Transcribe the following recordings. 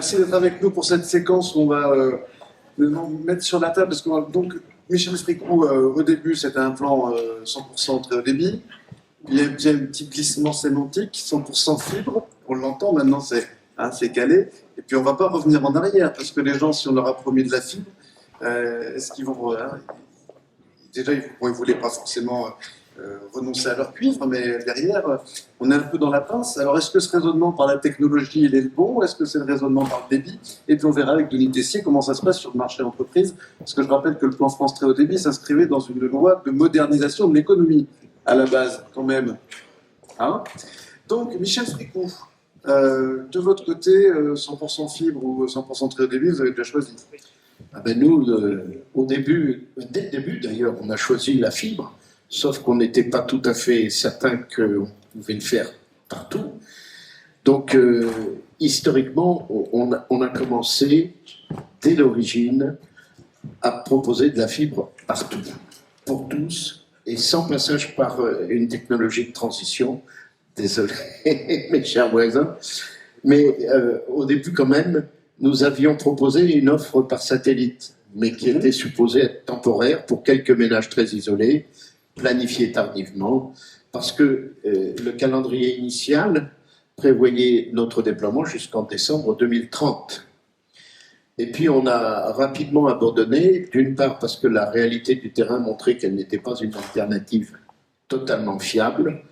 Merci d'être avec nous pour cette séquence où on va mettre sur la table. Parce que, donc, Michel Fricou, au début, c'était un plan 100% très haut débit. Il y a un petit glissement sémantique, 100% fibre. On l'entend maintenant, c'est calé. Et puis, on ne va pas revenir en arrière parce que les gens, si on leur a promis de la fibre, est-ce qu'ils vont. Déjà, ils ne voulaient pas forcément renoncer à leur cuivre, mais derrière, on est un peu dans la pince. Alors, est-ce que ce raisonnement par la technologie, il est le bon, ou est-ce que c'est le raisonnement par le débit? Et puis, on verra avec Denis Tessier comment ça se passe sur le marché entreprise. Parce que je rappelle que le plan France très haut débit s'inscrivait dans une loi de modernisation de l'économie, à la base, quand même. Hein? Donc, Michel Fricou, de votre côté, 100% fibre ou 100% très haut débit, vous avez déjà choisi? Ah ben nous, au début, dès le début d'ailleurs, on a choisi la fibre, sauf qu'on n'était pas tout à fait certain qu'on pouvait le faire partout. Donc, historiquement, on a commencé, dès l'origine, à proposer de la fibre partout, pour tous, et sans passage par une technologie de transition. Désolé, mes chers voisins. Mais au début, quand même, nous avions proposé une offre par satellite, mais qui était supposée être temporaire pour quelques ménages très isolés, planifiée tardivement, parce que le calendrier initial prévoyait notre déploiement jusqu'en décembre 2030. Et puis on a rapidement abandonné, d'une part parce que la réalité du terrain montrait qu'elle n'était pas une alternative totalement fiable,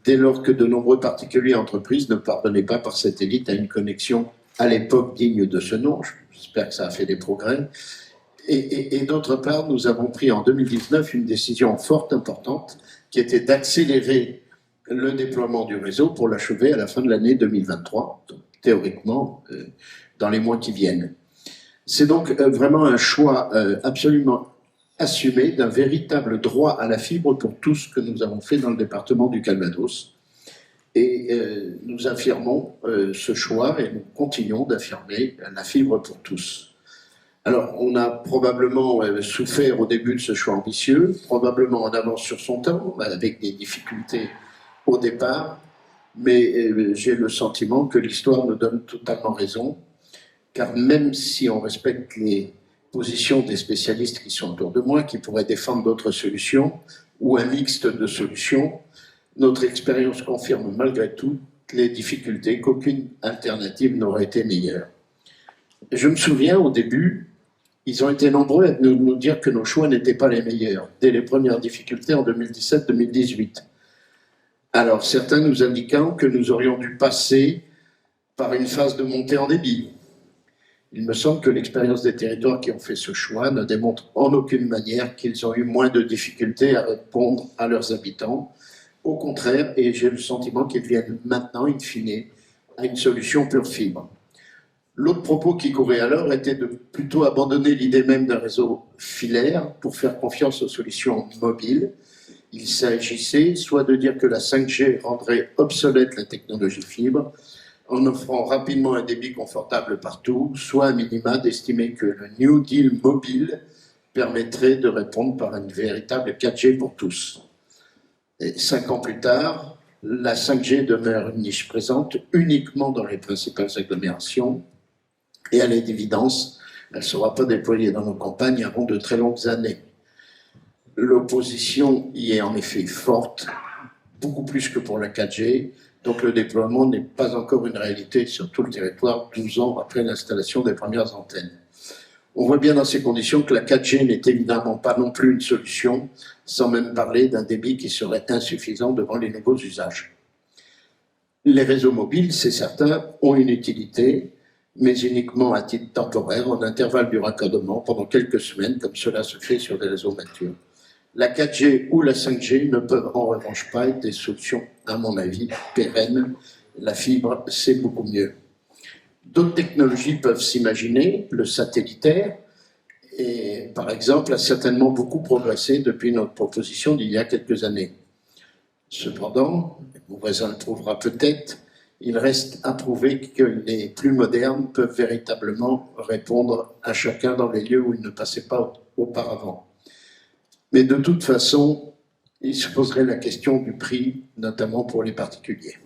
dès lors que de nombreux particuliers et entreprises ne parvenaient pas par satellite à une connexion à l'époque digne de ce nom. J'espère que ça a fait des progrès. Et d'autre part, nous avons pris en 2019 une décision forte, importante, qui était d'accélérer le déploiement du réseau pour l'achever à la fin de l'année 2023, donc, théoriquement dans les mois qui viennent. C'est donc vraiment un choix absolument assumé d'un véritable droit à la fibre pour tout ce que nous avons fait dans le département du Calvados. Et nous affirmons ce choix et nous continuons d'affirmer la fibre pour tous. Alors, on a probablement souffert au début de ce choix ambitieux, probablement en avance sur son temps, avec des difficultés au départ, mais j'ai le sentiment que l'histoire nous donne totalement raison, car même si on respecte les positions des spécialistes qui sont autour de moi, qui pourraient défendre d'autres solutions, ou un mixte de solutions, notre expérience confirme malgré tout les difficultés qu'aucune alternative n'aurait été meilleure. Je me souviens au début, ils ont été nombreux à nous dire que nos choix n'étaient pas les meilleurs, dès les premières difficultés en 2017-2018. Alors certains nous indiquant que nous aurions dû passer par une phase de montée en débit. Il me semble que l'expérience des territoires qui ont fait ce choix ne démontre en aucune manière qu'ils ont eu moins de difficultés à répondre à leurs habitants. Au contraire, et j'ai le sentiment qu'ils viennent maintenant, in fine, à une solution pure fibre. L'autre propos qui courait alors était de plutôt abandonner l'idée même d'un réseau filaire pour faire confiance aux solutions mobiles. Il s'agissait soit de dire que la 5G rendrait obsolète la technologie fibre, en offrant rapidement un débit confortable partout, soit à minima d'estimer que le New Deal mobile permettrait de répondre par une véritable 4G pour tous. Et 5 ans plus tard, la 5G demeure une niche présente uniquement dans les principales agglomérations et à l'évidence, elle ne sera pas déployée dans nos campagnes avant de très longues années. L'opposition y est en effet forte, beaucoup plus que pour la 4G, donc le déploiement n'est pas encore une réalité sur tout le territoire 12 ans après l'installation des premières antennes. On voit bien dans ces conditions que la 4G n'est évidemment pas non plus une solution, sans même parler d'un débit qui serait insuffisant devant les nouveaux usages. Les réseaux mobiles, c'est certain, ont une utilité, mais uniquement à titre temporaire, en intervalle du raccordement, pendant quelques semaines, comme cela se fait sur des réseaux matures. La 4G ou la 5G ne peuvent en revanche pas être des solutions, à mon avis, pérennes. La fibre, c'est beaucoup mieux. D'autres technologies peuvent s'imaginer, le satellitaire, et par exemple, a certainement beaucoup progressé depuis notre proposition d'il y a quelques années. Cependant, mon voisin le trouvera peut-être, il reste à prouver que les plus modernes peuvent véritablement répondre à chacun dans les lieux où ils ne passaient pas auparavant. Mais de toute façon, il se poserait la question du prix, notamment pour les particuliers.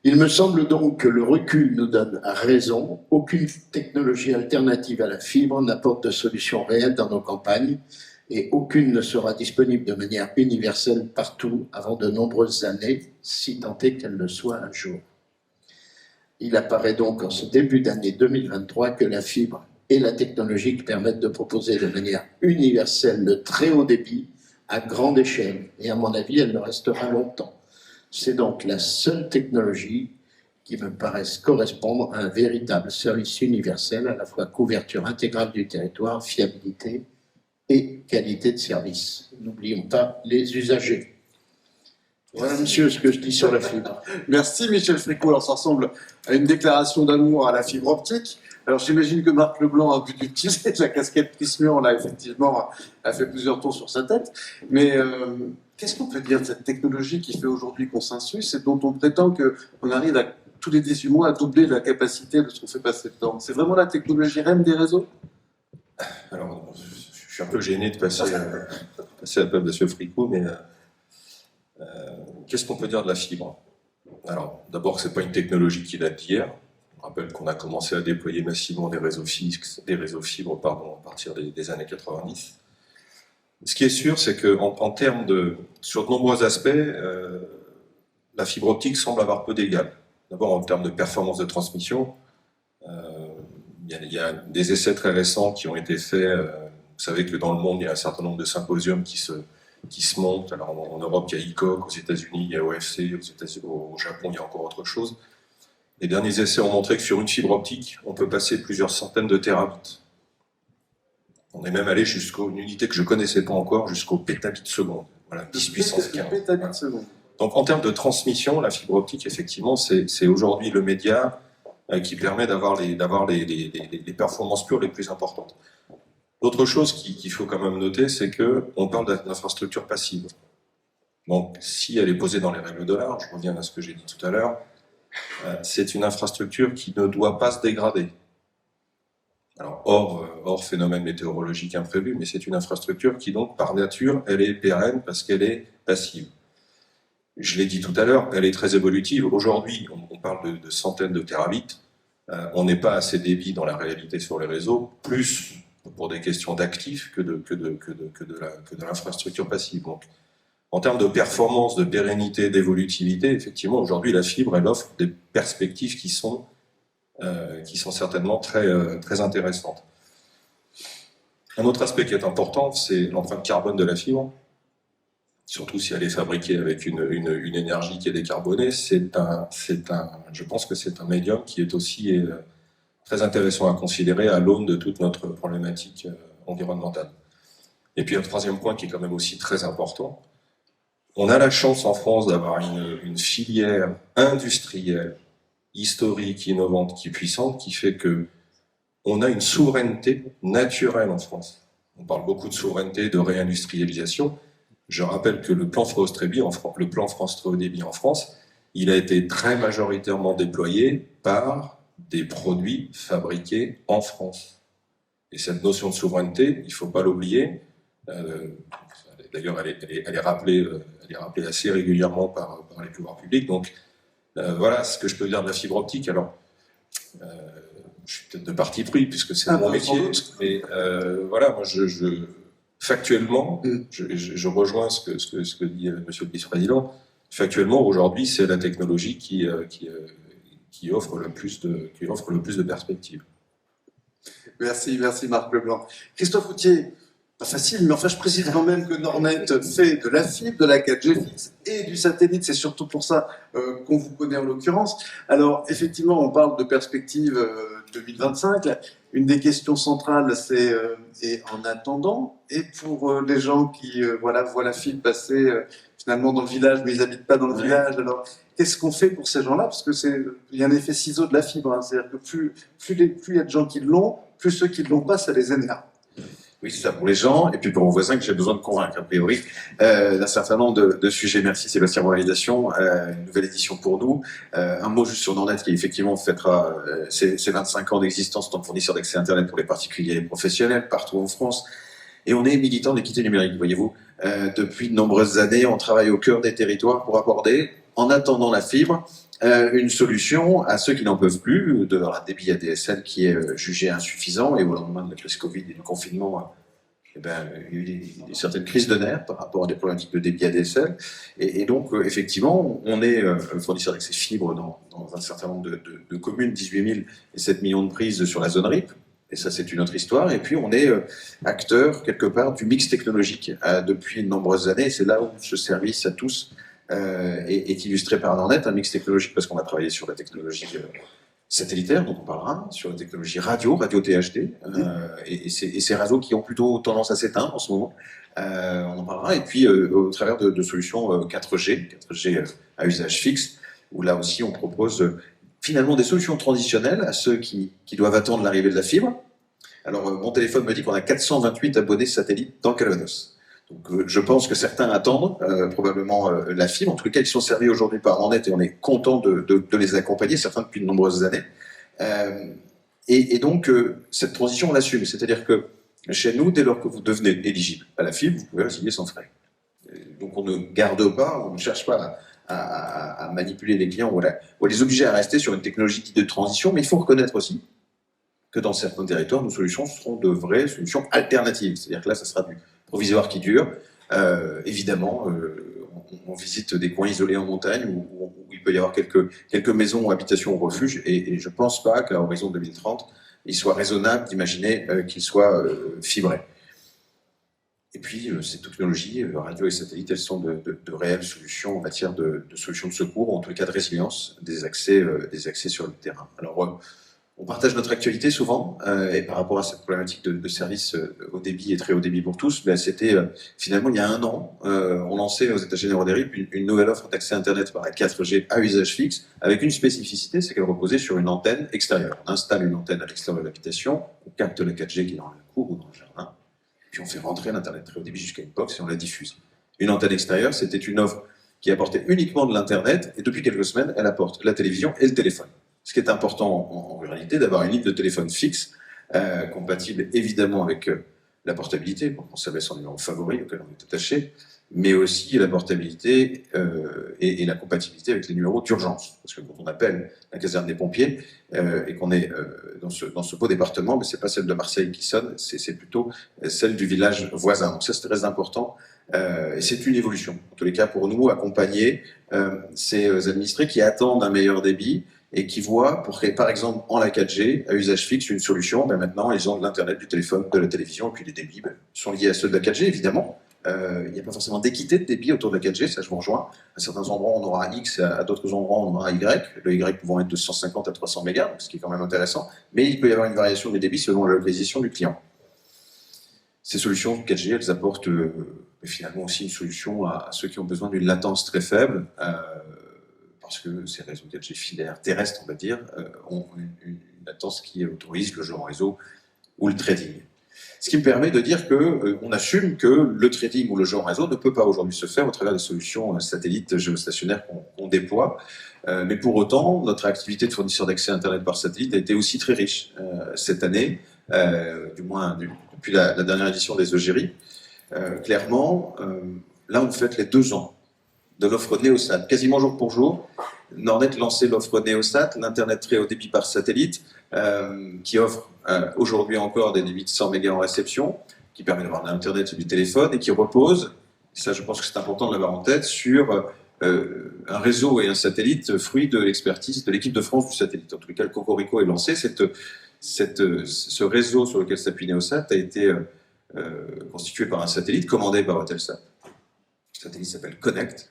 Il me semble donc que le recul nous donne raison. Aucune technologie alternative à la fibre n'apporte de solution réelle dans nos campagnes et aucune ne sera disponible de manière universelle partout avant de nombreuses années, si tant est qu'elle le soit un jour. Il apparaît donc en ce début d'année 2023 que la fibre et la technologie qui permettent de proposer de manière universelle le très haut débit à grande échelle. Et à mon avis, elle le restera longtemps. C'est donc la seule technologie qui me paraisse correspondre à un véritable service universel, à la fois couverture intégrale du territoire, fiabilité et qualité de service. N'oublions pas les usagers. Voilà, monsieur, ce que je dis sur la fibre. Merci Michel Fricot. Alors ça ressemble à une déclaration d'amour à la fibre optique. Alors j'imagine que Marc Leblanc a pu utiliser la casquette Prismian, là effectivement, a fait plusieurs tours sur sa tête. Mais qu'est-ce qu'on peut dire de cette technologie qui fait aujourd'hui consensus et dont on prétend qu'on arrive à tous les 18 mois à doubler la capacité de ce qu'on fait passer dedans? C'est vraiment la technologie reine des réseaux? Alors, je suis un peu gêné de passer la pub de M. Fricot, mais qu'est-ce qu'on peut dire de la fibre? Alors, d'abord, ce n'est pas une technologie qui date d'hier. Je rappelle qu'on a commencé à déployer massivement des réseaux fibres à partir des années 90. Ce qui est sûr, c'est qu'en termes sur de nombreux aspects, la fibre optique semble avoir peu d'égal. D'abord, en termes de performance de transmission, il y a des essais très récents qui ont été faits. Vous savez que dans le monde, il y a un certain nombre de symposiums qui se montent. Alors, en Europe, il y a ICOC, aux États-Unis, il y a OFC, au Japon, il y a encore autre chose. Les derniers essais ont montré que sur une fibre optique, on peut passer plusieurs centaines de terabits. On est même allé jusqu'à une unité que je ne connaissais pas encore, jusqu'au pétabit seconde. Voilà, 10 puissance 15. Pétabit seconde. Donc en termes de transmission, la fibre optique, effectivement, c'est aujourd'hui le média qui permet d'avoir les performances pures les plus importantes. L'autre chose qu'il faut quand même noter, c'est qu'on parle d'infrastructure passive. Donc si elle est posée dans les règles de l'art, je reviens à ce que j'ai dit tout à l'heure, c'est une infrastructure qui ne doit pas se dégrader. Alors, hors phénomène météorologique imprévu, mais c'est une infrastructure qui, donc, par nature, elle est pérenne parce qu'elle est passive. Je l'ai dit tout à l'heure, elle est très évolutive. Aujourd'hui, on parle de centaines de terabits. On n'est pas à ces débits dans la réalité sur les réseaux, plus pour des questions d'actifs que de l'infrastructure passive. Donc, en termes de performance, de pérennité, d'évolutivité, effectivement, aujourd'hui, la fibre, elle offre des perspectives qui sont certainement très intéressantes. Un autre aspect qui est important, c'est l'empreinte carbone de la fibre. Surtout si elle est fabriquée avec une énergie qui est décarbonée, je pense que c'est un médium qui est aussi très intéressant à considérer à l'aune de toute notre problématique environnementale. Et puis un troisième point qui est quand même aussi très important, on a la chance en France d'avoir une filière industrielle, historique, innovante, qui est puissante, qui fait que on a une souveraineté naturelle en France. On parle beaucoup de souveraineté, de réindustrialisation. Je rappelle que le plan France Très Haut Débit en France, il a été très majoritairement déployé par des produits fabriqués en France. Et cette notion de souveraineté, il ne faut pas l'oublier. D'ailleurs, elle est rappelée assez régulièrement par les pouvoirs publics. Donc, voilà ce que je peux dire de la fibre optique. Alors, je suis peut-être de parti pris puisque c'est mon métier, mais voilà, moi, factuellement, je rejoins ce que dit Monsieur le Vice-président. Factuellement, aujourd'hui, c'est la technologie qui offre le plus de perspectives. Merci Marc Leblanc. Christophe Houtier, pas facile, mais enfin je précise quand même que Nordnet fait de la fibre, de la 4G fixe et du satellite. C'est surtout pour ça qu'on vous connaît en l'occurrence. Alors effectivement, on parle de perspective 2025. Une des questions centrales, c'est et en attendant, et pour les gens qui voient la fibre passer finalement dans le village, mais ils n'habitent pas dans le village. Alors qu'est-ce qu'on fait pour ces gens-là? Parce que il y a un effet ciseau de la fibre. Hein. C'est-à-dire que plus il y a de gens qui l'ont, plus ceux qui ne l'ont pas, ça les énerve. Oui, c'est ça pour les gens, et puis pour mon voisin que j'ai besoin de convaincre, a priori, d'un certain nombre de sujets. Merci Sébastien pour l'invitation, une nouvelle édition pour nous. Un mot juste sur Nordnet, qui effectivement fêtera ses 25 ans d'existence en tant que fournisseur d'accès Internet pour les particuliers et les professionnels, partout en France. Et on est militant d'équité numérique, voyez-vous. Depuis de nombreuses années, on travaille au cœur des territoires pour aborder, en attendant la fibre, une solution à ceux qui n'en peuvent plus de leur débit ADSL qui est jugé insuffisant, et au lendemain de la crise Covid et du confinement, il y a eu certaines crises de nerfs par rapport à des problématiques de débit ADSL. Et donc, effectivement, on est fournisseur d'accès fibre dans un certain nombre de communes, 18 000 et 7 millions de prises sur la zone RIP. Et ça, c'est une autre histoire. Et puis, on est acteur, quelque part, du mix technologique depuis de nombreuses années. Et c'est là où ce service à tous est illustré par Nordnet, un mix technologique, parce qu'on a travaillé sur la technologie satellitaire, dont on parlera, sur la technologie radio THD, et ces réseaux qui ont plutôt tendance à s'éteindre en ce moment, on en parlera, et puis au travers de solutions 4G à usage fixe, où là aussi on propose finalement des solutions transitionnelles à ceux qui doivent attendre l'arrivée de la fibre. Alors mon téléphone me dit qu'on a 428 abonnés satellites dans le Calvados. Donc, je pense que certains attendent probablement la fibre. En tout cas, ils sont servis aujourd'hui par Nordnet et on est content de les accompagner, certains depuis de nombreuses années. Et donc, cette transition, on l'assume. C'est-à-dire que chez nous, dès lors que vous devenez éligible à la fibre, vous pouvez la signer sans frais. Donc, on ne garde pas, on ne cherche pas à manipuler les clients ou à les obliger à rester sur une technologie de transition. Mais il faut reconnaître aussi que dans certains territoires, nos solutions seront de vraies solutions alternatives. C'est-à-dire que là, ça sera du provisoire qui dure. Évidemment, on visite des coins isolés en montagne où il peut y avoir quelques maisons ou habitations ou refuges, et je ne pense pas qu'à l'horizon 2030, il soit raisonnable d'imaginer qu'ils soient fibrés. Et puis, ces technologies, radio et satellite, elles sont de réelles solutions en matière de solutions de secours, ou en tout cas de résilience des accès sur le terrain. Alors, on partage notre actualité souvent, et par rapport à cette problématique de service haut débit et très haut débit pour tous, c'était finalement il y a 1 an, on lançait aux États généraux des RIP une nouvelle offre d'accès Internet par la 4G à usage fixe, avec une spécificité, c'est qu'elle reposait sur une antenne extérieure. On installe une antenne à l'extérieur de l'habitation, on capte la 4G qui est dans la cour ou dans le jardin, puis on fait rentrer l'Internet très haut débit jusqu'à une box et on la diffuse. Une antenne extérieure, c'était une offre qui apportait uniquement de l'Internet, et depuis quelques semaines, elle apporte la télévision et le téléphone. Ce qui est important en ruralité, d'avoir une ligne de téléphone fixe, compatible évidemment avec la portabilité, pour conserver son numéro favori auquel on est attaché, mais aussi la portabilité et la compatibilité avec les numéros d'urgence. Parce que quand on appelle la caserne des pompiers et qu'on est dans ce beau département, mais c'est pas celle de Marseille qui sonne, c'est plutôt celle du village voisin. Donc ça, c'est très important. Et c'est une évolution. En tous les cas, pour nous, accompagner ces administrés qui attendent un meilleur débit, et qui voient, pour créer par exemple en la 4G, à usage fixe, une solution, maintenant ils ont de l'Internet, du téléphone, de la télévision, et puis les débits sont liés à ceux de la 4G, évidemment. Il n'y a pas forcément d'équité de débit autour de la 4G, ça je vous rejoins. À certains endroits on aura X, à d'autres endroits on aura Y, le Y pouvant être de 150 à 300 mégas, ce qui est quand même intéressant, mais il peut y avoir une variation des débits selon la localisation du client. Ces solutions 4G, elles apportent finalement aussi une solution à ceux qui ont besoin d'une latence très faible, parce que ces réseaux 4G filaires terrestres, on va dire, ont une latence qui autorise le jeu en réseau ou le trading. Ce qui me permet de dire qu'on assume que le trading ou le jeu en réseau ne peut pas aujourd'hui se faire au travers des solutions satellites géostationnaires qu'on déploie. Mais pour autant, notre activité de fournisseur d'accès Internet par satellite a été aussi très riche cette année, du moins depuis la dernière édition des EGRI. Clairement, là on fête les 2 ans de l'offre Neosat. Quasiment jour pour jour, Nordnet lançait l'offre Neosat, l'Internet très haut débit par satellite, qui offre aujourd'hui encore des débits de 100 mégas en réception, qui permet d'avoir de l'Internet et du téléphone, et qui repose, ça je pense que c'est important de l'avoir en tête, sur un réseau et un satellite fruit de l'expertise de l'équipe de France du satellite. En tout cas, le Cocorico est lancé. Ce réseau sur lequel s'appuie Neosat a été constitué par un satellite commandé par Eutelsat. Le satellite s'appelle Connect.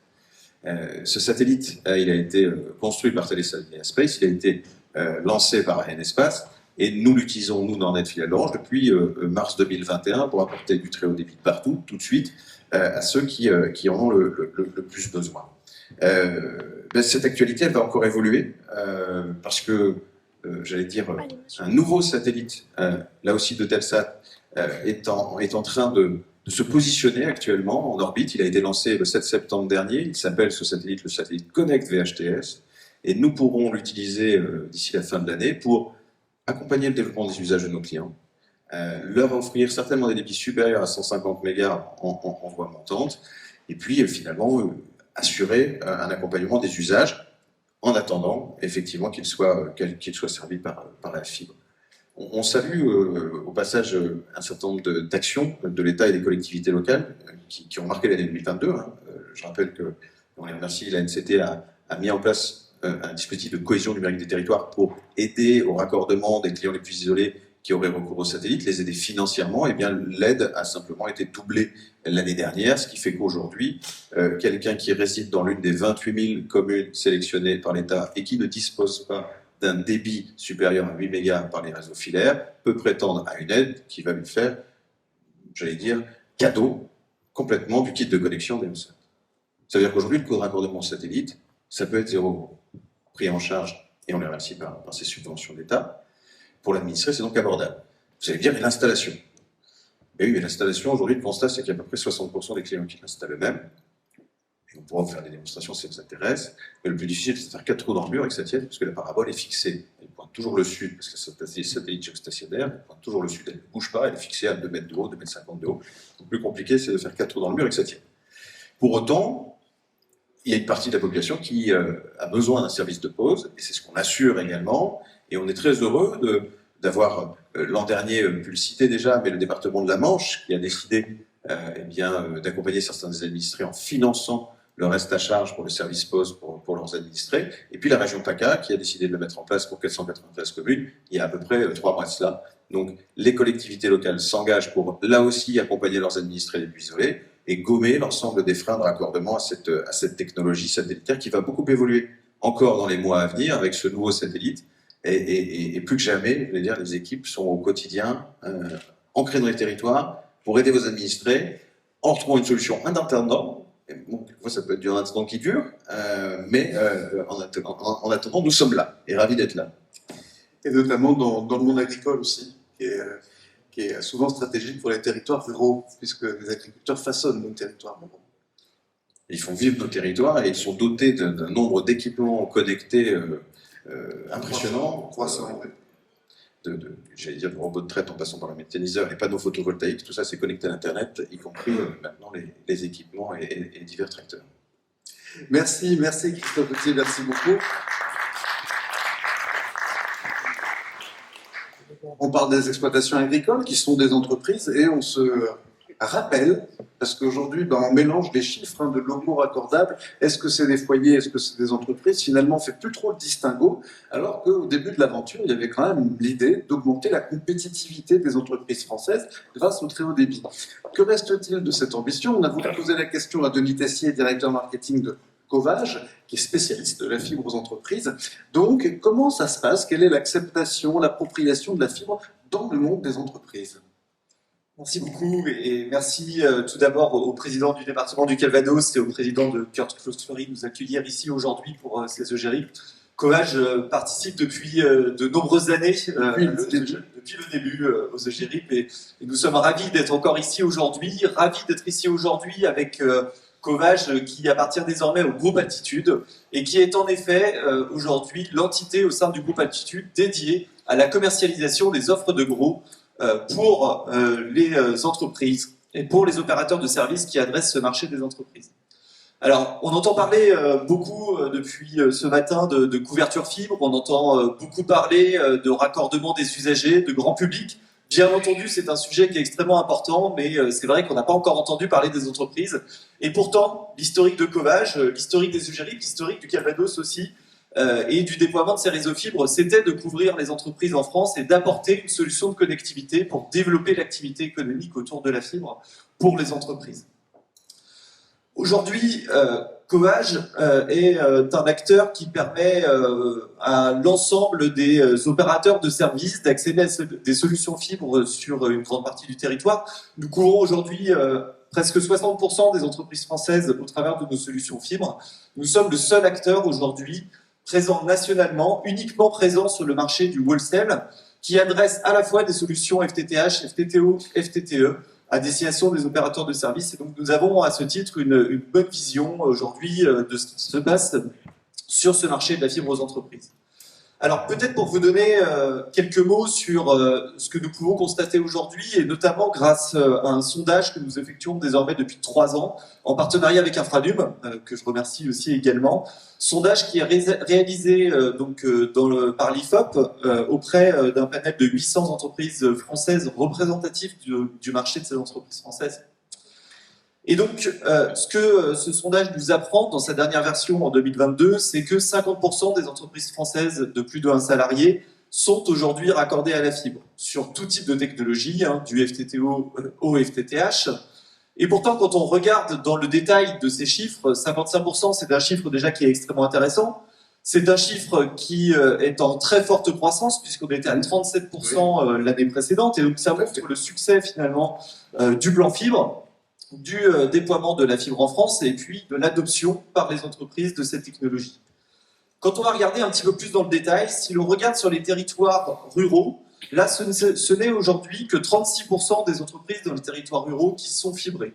Ce satellite, il a été construit par Telesat Via Space, il a été lancé par Arianespace, et nous l'utilisons, nous, Nordnet filiale d'Orange, depuis mars 2021 pour apporter du très haut débit partout, tout de suite, à ceux qui en ont le plus besoin. Cette actualité, elle va encore évoluer, parce que, j'allais dire, un nouveau satellite, là aussi de Telsat, est en train de se positionner actuellement en orbite. Il a été lancé le 7 septembre dernier. Il s'appelle ce satellite le satellite Connect VHTS. Et nous pourrons l'utiliser d'ici la fin de l'année pour accompagner le développement des usages de nos clients, leur offrir certainement des débits supérieurs à 150 mégas en voie montante, et puis finalement assurer un accompagnement des usages en attendant, effectivement, qu'il soit servi par la fibre. On salue au passage un certain nombre d'actions de l'État et des collectivités locales qui ont marqué l'année 2022. Hein. Je rappelle que, on les remercie, la NCT a mis en place un dispositif de cohésion numérique des territoires pour aider au raccordement des clients les plus isolés qui auraient recours aux satellites, les aider financièrement. Et bien, l'aide a simplement été doublée l'année dernière, ce qui fait qu'aujourd'hui, quelqu'un qui réside dans l'une des 28 000 communes sélectionnées par l'État et qui ne dispose pas d'un débit supérieur à 8 mégas par les réseaux filaires peut prétendre à une aide qui va lui faire, j'allais dire, cadeau complètement du kit de connexion d'Eutelsat. Ça veut dire qu'aujourd'hui, le coût de raccordement satellite, ça peut être 0 € pris en charge, et on les remercie par ces subventions d'État. Pour l'administrer, c'est donc abordable. Vous allez me dire, mais l'installation. Mais oui, mais l'installation, aujourd'hui, le constat, c'est qu'il y a à peu près 60% des clients qui l'installent eux-mêmes. Et on pourra vous faire des démonstrations si ça vous intéresse. Mais le plus difficile, c'est de faire 4 trous dans le mur et que ça tienne, parce que la parabole est fixée. Elle pointe toujours le sud, parce que c'est des satellites géostationnaires, elle pointe toujours le sud, elle ne bouge pas, elle est fixée à 2 mètres de haut, 2 mètres 50 de haut. Le plus compliqué, c'est de faire 4 trous dans le mur et que ça tienne. Pour autant, il y a une partie de la population qui a besoin d'un service de pause, et c'est ce qu'on assure également. Et on est très heureux d'avoir, l'an dernier, pu le citer déjà, mais le département de la Manche, qui a décidé d'accompagner certains des administrés en finançant le reste à charge pour le service pause pour leurs administrés. Et puis la région PACA, qui a décidé de le mettre en place pour 493 communes, il y a à peu près 3 mois de cela. Donc les collectivités locales s'engagent pour, là aussi, accompagner leurs administrés les plus isolés et gommer l'ensemble des freins de raccordement à cette technologie satellitaire qui va beaucoup évoluer encore dans les mois à venir avec ce nouveau satellite. Et plus que jamais, je veux dire, les équipes sont au quotidien ancrées dans les territoires pour aider vos administrés en retrouvant une solution en attendant. Bon, quelquefois, ça peut être du instant qui dure, mais en attendant, nous sommes là et ravis d'être là. Et notamment dans le monde agricole aussi, qui est souvent stratégique pour les territoires ruraux, puisque les agriculteurs façonnent nos territoires ruraux. Ils font vivre nos territoires et ils sont dotés d'un nombre d'équipements connectés impressionnant. Croissant. J'allais dire, le robot de traite en passant par le méthaniseur, les panneaux photovoltaïques, tout ça c'est connecté à l'Internet, y compris maintenant les équipements et divers tracteurs. Merci Christophe Gauthier, merci beaucoup. On parle des exploitations agricoles qui sont des entreprises et on se rappelle, parce qu'aujourd'hui on mélange les chiffres de locaux raccordables, est-ce que c'est des foyers, est-ce que c'est des entreprises, finalement on ne fait plus trop le distinguo, alors qu'au début de l'aventure il y avait quand même l'idée d'augmenter la compétitivité des entreprises françaises grâce au très haut débit. Que reste-t-il de cette ambition? On a voulu poser la question à Denis Tessier, directeur marketing de Covage, qui est spécialiste de la fibre aux entreprises. Donc, comment ça se passe? Quelle est l'acceptation, l'appropriation de la fibre dans le monde des entreprises? Merci beaucoup et merci tout d'abord au président du département du Calvados et au président de Kurt Klosterfleury de nous accueillir ici aujourd'hui pour ces EGRIP. Covage participe depuis de nombreuses années, depuis le début aux EGRIP et nous sommes ravis d'être encore ici aujourd'hui, ravis d'être ici aujourd'hui avec Covage qui appartient désormais au groupe Altitude et qui est en effet aujourd'hui l'entité au sein du groupe Altitude dédiée à la commercialisation des offres de gros pour les entreprises et pour les opérateurs de services qui adressent ce marché des entreprises. Alors, on entend parler beaucoup depuis ce matin de couverture fibre, on entend beaucoup parler de raccordement des usagers, de grand public. Bien entendu, c'est un sujet qui est extrêmement important, mais c'est vrai qu'on n'a pas encore entendu parler des entreprises. Et pourtant, l'historique de Covage, l'historique des EGRIP, l'historique du Calvados aussi, et du déploiement de ces réseaux fibres, c'était de couvrir les entreprises en France et d'apporter une solution de connectivité pour développer l'activité économique autour de la fibre pour les entreprises. Aujourd'hui, Covage est un acteur qui permet à l'ensemble des opérateurs de services d'accéder à des solutions fibres sur une grande partie du territoire. Nous couvrons aujourd'hui presque 60% des entreprises françaises au travers de nos solutions fibres. Nous sommes le seul acteur aujourd'hui présent nationalement, uniquement présent sur le marché du wholesale, qui adresse à la fois des solutions FTTH, FTTO, FTTE, à destination des opérateurs de services. Et donc nous avons à ce titre une bonne vision aujourd'hui de ce qui se passe sur ce marché de la fibre aux entreprises. Alors peut-être pour vous donner quelques mots sur ce que nous pouvons constater aujourd'hui, et notamment grâce à un sondage que nous effectuons désormais depuis 3 ans, en partenariat avec Infranum, que je remercie aussi également. Sondage qui est réalisé par l'IFOP auprès d'un panel de 800 entreprises françaises représentatives du marché de ces entreprises françaises. Et donc, ce que ce sondage nous apprend dans sa dernière version en 2022, c'est que 50% des entreprises françaises de plus de 1 salarié sont aujourd'hui raccordées à la fibre, sur tout type de technologie, du FTTO au FTTH. Et pourtant, quand on regarde dans le détail de ces chiffres, 55%, c'est un chiffre déjà qui est extrêmement intéressant. C'est un chiffre qui est en très forte croissance, puisqu'on était à 37% l'année précédente. Et donc, ça montre le succès, finalement, du plan fibre, du déploiement de la fibre en France et puis de l'adoption par les entreprises de cette technologie. Quand on va regarder un petit peu plus dans le détail, si l'on regarde sur les territoires ruraux, là ce n'est aujourd'hui que 36% des entreprises dans les territoires ruraux qui sont fibrées,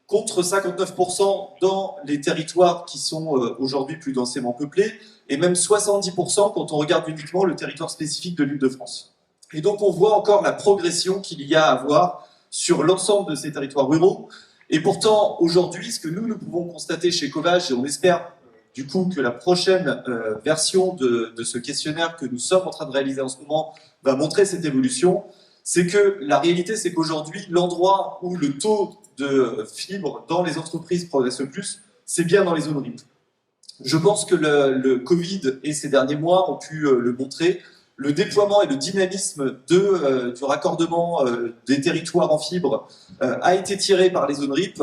contre 59% dans les territoires qui sont aujourd'hui plus densément peuplés, et même 70% quand on regarde uniquement le territoire spécifique de l'Île-de-France. Et donc on voit encore la progression qu'il y a à avoir sur l'ensemble de ces territoires ruraux. Et pourtant, aujourd'hui, ce que nous pouvons constater chez Covage, et on espère du coup que la prochaine version de ce questionnaire que nous sommes en train de réaliser en ce moment va montrer cette évolution, c'est que la réalité, c'est qu'aujourd'hui, l'endroit où le taux de fibre dans les entreprises progresse le plus, c'est bien dans les zones RIP. Je pense que le Covid et ces derniers mois ont pu le montrer. Le déploiement et le dynamisme du raccordement des territoires en fibre a été tiré par les zones RIP,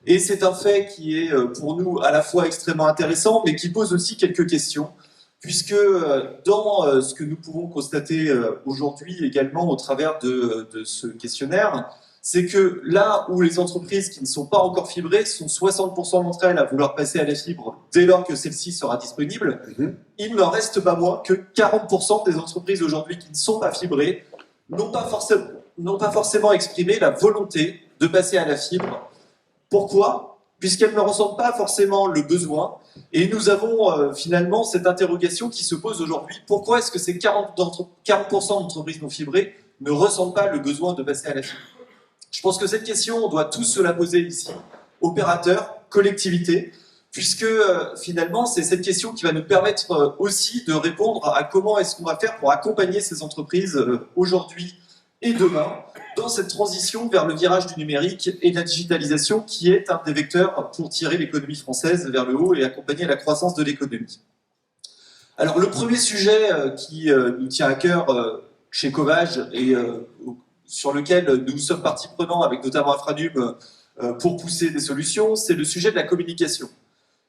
et c'est un fait qui est pour nous à la fois extrêmement intéressant, mais qui pose aussi quelques questions, puisque dans ce que nous pouvons constater aujourd'hui également au travers de ce questionnaire, c'est que là où les entreprises qui ne sont pas encore fibrées sont 60% d'entre elles à vouloir passer à la fibre dès lors que celle-ci sera disponible, il n'en reste pas moins que 40% des entreprises aujourd'hui qui ne sont pas fibrées n'ont pas forcément exprimé la volonté de passer à la fibre. Pourquoi ? Puisqu'elles ne ressentent pas forcément le besoin. Et nous avons finalement cette interrogation qui se pose aujourd'hui. Pourquoi est-ce que ces 40% d'entreprises non fibrées ne ressentent pas le besoin de passer à la fibre ? Je pense que cette question, on doit tous se la poser ici, opérateurs, collectivités, puisque finalement, c'est cette question qui va nous permettre aussi de répondre à comment est-ce qu'on va faire pour accompagner ces entreprises aujourd'hui et demain dans cette transition vers le virage du numérique et de la digitalisation qui est un des vecteurs pour tirer l'économie française vers le haut et accompagner la croissance de l'économie. Alors le premier sujet qui nous tient à cœur chez Covage et sur lequel nous sommes partie prenante avec notamment Infranum pour pousser des solutions, c'est le sujet de la communication.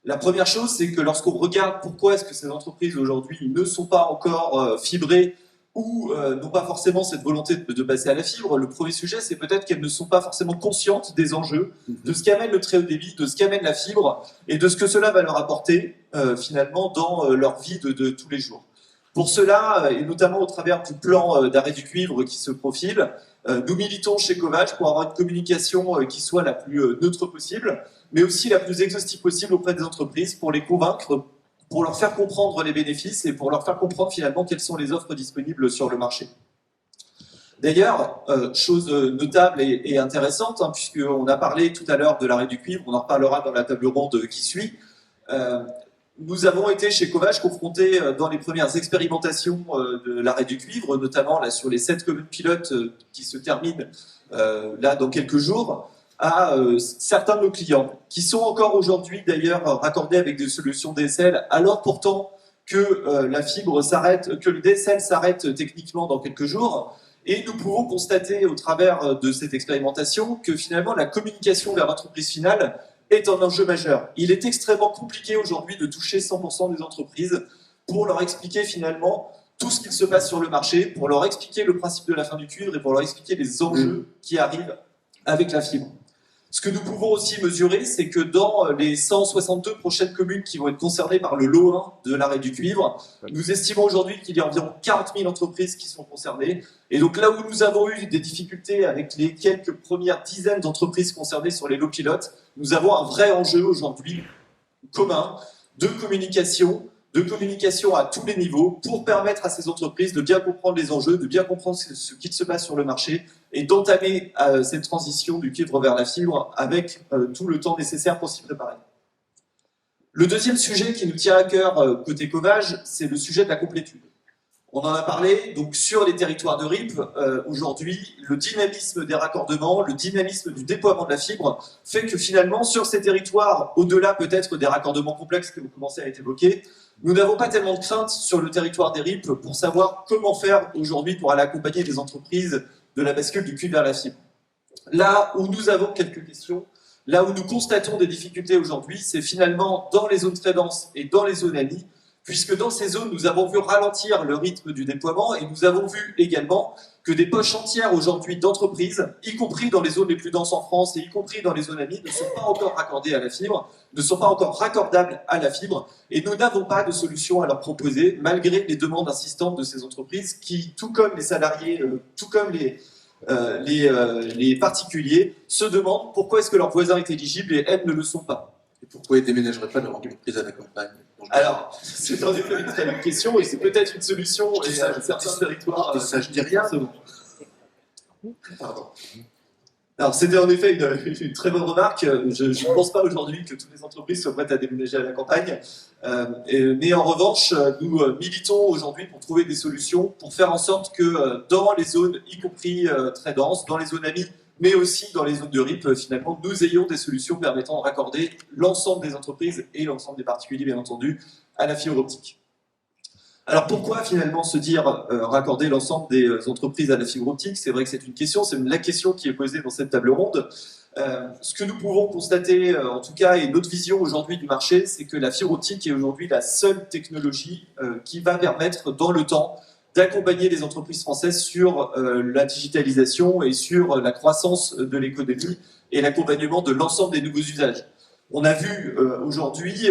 La première chose, c'est que lorsqu'on regarde pourquoi est-ce que ces entreprises aujourd'hui ne sont pas encore fibrées ou n'ont pas forcément cette volonté de passer à la fibre, le premier sujet, c'est peut-être qu'elles ne sont pas forcément conscientes des enjeux, de ce qu'amène le très haut débit, de ce qu'amène la fibre, et de ce que cela va leur apporter finalement dans leur vie de tous les jours. Pour cela, et notamment au travers du plan d'arrêt du cuivre qui se profile, nous militons chez Covage pour avoir une communication qui soit la plus neutre possible, mais aussi la plus exhaustive possible auprès des entreprises pour les convaincre, pour leur faire comprendre les bénéfices et pour leur faire comprendre finalement quelles sont les offres disponibles sur le marché. D'ailleurs, chose notable et intéressante, puisqu'on a parlé tout à l'heure de l'arrêt du cuivre, on en reparlera dans la table ronde qui suit, nous avons été chez Covage confrontés dans les premières expérimentations de l'arrêt du cuivre, notamment là, sur les 7 communes pilotes qui se terminent là dans quelques jours, à certains de nos clients, qui sont encore aujourd'hui d'ailleurs raccordés avec des solutions DSL, alors pourtant que la fibre s'arrête, que le DSL s'arrête techniquement dans quelques jours. Et nous pouvons constater au travers de cette expérimentation que finalement la communication vers l'entreprise finale est un enjeu majeur. Il est extrêmement compliqué aujourd'hui de toucher 100% des entreprises pour leur expliquer finalement tout ce qu'il se passe sur le marché, pour leur expliquer le principe de la fin du cuivre et pour leur expliquer les enjeux qui arrivent avec la fibre. Ce que nous pouvons aussi mesurer, c'est que dans les 162 prochaines communes qui vont être concernées par le lot 1 de l'arrêt du cuivre, nous estimons aujourd'hui qu'il y a environ 40 000 entreprises qui sont concernées. Et donc là où nous avons eu des difficultés avec les quelques premières dizaines d'entreprises concernées sur les lots pilotes, nous avons un vrai enjeu aujourd'hui commun de communication, de communication à tous les niveaux pour permettre à ces entreprises de bien comprendre les enjeux, de bien comprendre ce qu'il se passe sur le marché et d'entamer cette transition du cuivre vers la fibre avec tout le temps nécessaire pour s'y préparer. Le deuxième sujet qui nous tient à cœur côté Covage, c'est le sujet de la complétude. On en a parlé, donc sur les territoires de RIP, aujourd'hui, le dynamisme des raccordements, le dynamisme du déploiement de la fibre fait que finalement, sur ces territoires, au-delà peut-être des raccordements complexes que vous commencez à être évoqués, nous n'avons pas tellement de crainte sur le territoire des RIP pour savoir comment faire aujourd'hui pour aller accompagner les entreprises de la bascule du cuivre vers la fibre. Là où nous avons quelques questions, là où nous constatons des difficultés aujourd'hui, c'est finalement dans les zones très denses et dans les zones AMI, puisque dans ces zones, nous avons vu ralentir le rythme du déploiement et nous avons vu également que des poches entières aujourd'hui d'entreprises, y compris dans les zones les plus denses en France et y compris dans les zones AMI, ne sont pas encore raccordées à la fibre, ne sont pas encore raccordables à la fibre et nous n'avons pas de solution à leur proposer malgré les demandes insistantes de ces entreprises qui, tout comme les salariés, tout comme les particuliers, se demandent pourquoi est-ce que leurs voisins est éligible et elles ne le sont pas. Et pourquoi ils ne déménageraient pas leur entreprise à la campagne? Alors, c'est en effet une très bonne question et c'est peut-être une solution et certains territoires. Et ça, je dis rien. Pardon. Alors, c'était en effet une très bonne remarque. Je ne pense pas aujourd'hui que toutes les entreprises soient prêtes à déménager à la campagne. Mais en revanche, nous militons aujourd'hui pour trouver des solutions pour faire en sorte que dans les zones, y compris très denses, dans les zones AMI, mais aussi dans les zones de RIP, finalement, nous ayons des solutions permettant de raccorder l'ensemble des entreprises et l'ensemble des particuliers, bien entendu, à la fibre optique. Alors pourquoi finalement se dire raccorder l'ensemble des entreprises à la fibre optique? C'est vrai que c'est une question, c'est la question qui est posée dans cette table ronde. Ce que nous pouvons constater, en tout cas, et notre vision aujourd'hui du marché, c'est que la fibre optique est aujourd'hui la seule technologie qui va permettre, dans le temps, d'accompagner les entreprises françaises sur la digitalisation et sur la croissance de l'économie et l'accompagnement de l'ensemble des nouveaux usages. On a vu aujourd'hui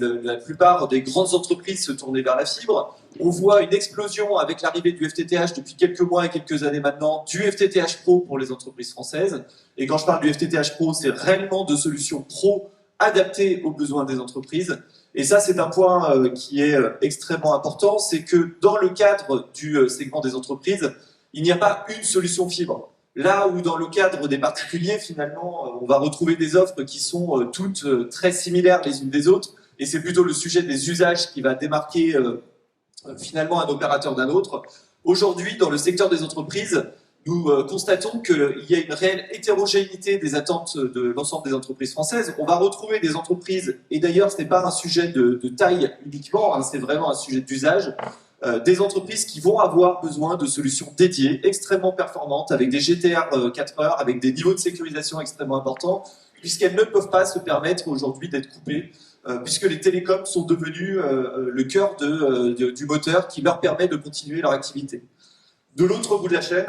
la plupart des grandes entreprises se tourner vers la fibre. On voit une explosion avec l'arrivée du FTTH depuis quelques mois et quelques années maintenant, du FTTH Pro pour les entreprises françaises. Et quand je parle du FTTH Pro, c'est réellement de solutions pro adaptées aux besoins des entreprises. Et ça, c'est un point qui est extrêmement important, c'est que dans le cadre du segment des entreprises, il n'y a pas une solution fibre. Là où dans le cadre des particuliers, finalement, on va retrouver des offres qui sont toutes très similaires les unes des autres, et c'est plutôt le sujet des usages qui va démarquer finalement un opérateur d'un autre. Aujourd'hui, dans le secteur des entreprises, nous constatons qu'il y a une réelle hétérogénéité des attentes de l'ensemble des entreprises françaises. On va retrouver des entreprises, et d'ailleurs ce n'est pas un sujet de taille uniquement, hein, c'est vraiment un sujet d'usage, des entreprises qui vont avoir besoin de solutions dédiées, extrêmement performantes, avec des GTR 4 heures, avec des niveaux de sécurisation extrêmement importants, puisqu'elles ne peuvent pas se permettre aujourd'hui d'être coupées, puisque les télécoms sont devenus le cœur du moteur qui leur permet de continuer leur activité. De l'autre bout de la chaîne,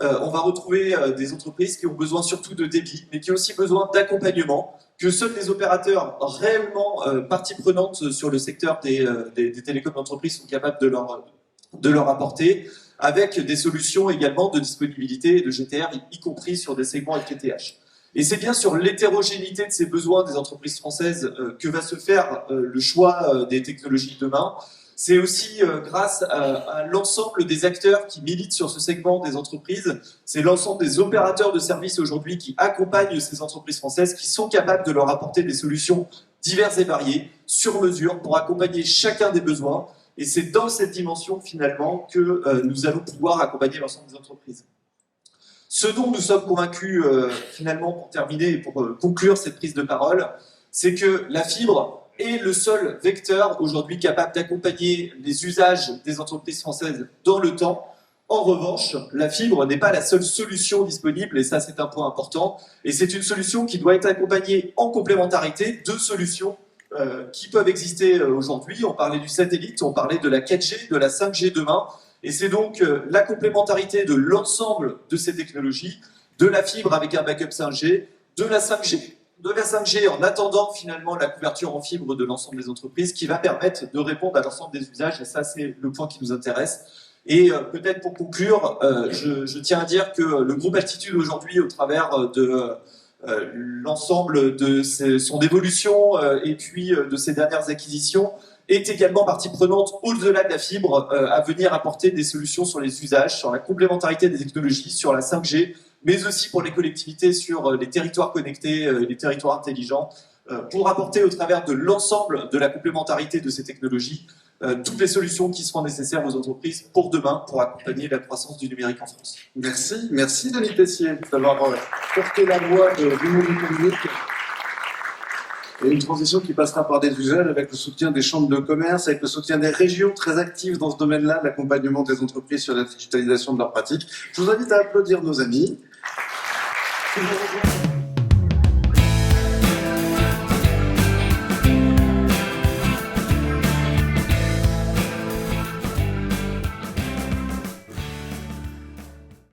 on va retrouver des entreprises qui ont besoin surtout de débit, mais qui ont aussi besoin d'accompagnement, que seuls les opérateurs réellement partie prenante sur le secteur des télécoms d'entreprise sont capables de leur apporter, avec des solutions également de disponibilité de GTR, y compris sur des segments FTTH. Et c'est bien sur l'hétérogénéité de ces besoins des entreprises françaises que va se faire le choix des technologies de demain. C'est aussi grâce à l'ensemble des acteurs qui militent sur ce segment des entreprises, c'est l'ensemble des opérateurs de services aujourd'hui qui accompagnent ces entreprises françaises, qui sont capables de leur apporter des solutions diverses et variées, sur mesure, pour accompagner chacun des besoins. Et c'est dans cette dimension, finalement, que nous allons pouvoir accompagner l'ensemble des entreprises. Ce dont nous sommes convaincus, finalement, pour terminer et pour conclure cette prise de parole, c'est que la fibre est le seul vecteur aujourd'hui capable d'accompagner les usages des entreprises françaises dans le temps. En revanche, la fibre n'est pas la seule solution disponible, et ça c'est un point important, et c'est une solution qui doit être accompagnée en complémentarité de solutions qui peuvent exister aujourd'hui. On parlait du satellite, on parlait de la 4G, de la 5G demain, et c'est donc la complémentarité de l'ensemble de ces technologies, de la fibre avec un backup 5G, de la 5G en attendant finalement la couverture en fibre de l'ensemble des entreprises qui va permettre de répondre à l'ensemble des usages, et ça c'est le point qui nous intéresse. Et peut-être pour conclure, je tiens à dire que le groupe Altitude aujourd'hui, au travers l'ensemble de son évolution et puis de ses dernières acquisitions, est également partie prenante au-delà de la fibre à venir apporter des solutions sur les usages, sur la complémentarité des technologies, sur la 5G, mais aussi pour les collectivités sur les territoires connectés, les territoires intelligents, pour apporter au travers de l'ensemble de la complémentarité de ces technologies toutes les solutions qui seront nécessaires aux entreprises pour demain, pour accompagner la croissance du numérique en France. Merci Denis Tessier d'avoir porté la voix du monde économique. Et une transition qui passera par des usages avec le soutien des chambres de commerce, avec le soutien des régions très actives dans ce domaine-là, l'accompagnement des entreprises sur la digitalisation de leurs pratiques. Je vous invite à applaudir nos amis.